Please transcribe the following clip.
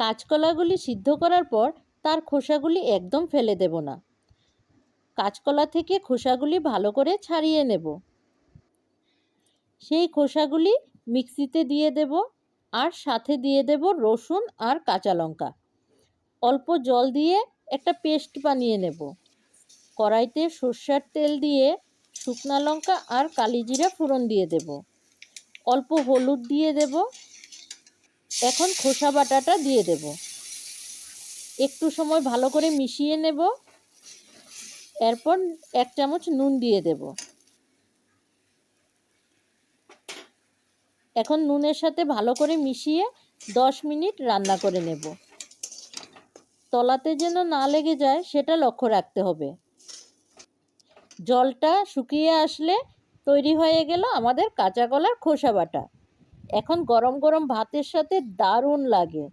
কাঁচকলাগুলি সিদ্ধ করার পর তার খোসাগুলি একদম ফেলে দেব না। কাঁচকলা থেকে খোসাগুলি ভালো করে ছাড়িয়ে নেব। সেই খোসাগুলি মিক্সিতে দিয়ে দেব, আর সাথে দিয়ে দেব রসুন আর কাঁচা লঙ্কা। অল্প জল দিয়ে একটা পেস্ট বানিয়ে নেব। কড়াইতে সর্ষের তেল দিয়ে শুকনো লঙ্কা আর কালি জিরা ফোড়ন দিয়ে দেব। অল্প হলুদ দিয়ে দেব। এখন খোসা বাটাটা দিয়ে দেব। একটু সময় ভালো করে মিশিয়ে নেব। এরপর 1 চামচ নুন দিয়ে দেব। এখন নুনের সাথে ভালো করে মিশিয়ে 10 মিনিট রান্না করে নেব। তলাতে যেন না লেগে যায় সেটা লক্ষ্য রাখতে হবে। জলটা শুকিয়ে আসলে তৈরি হয়ে গেল আমাদের কাঁচা কলার খোসা বাটা। এখন গরম গরম ভাতের সাথে দারুণ লাগে।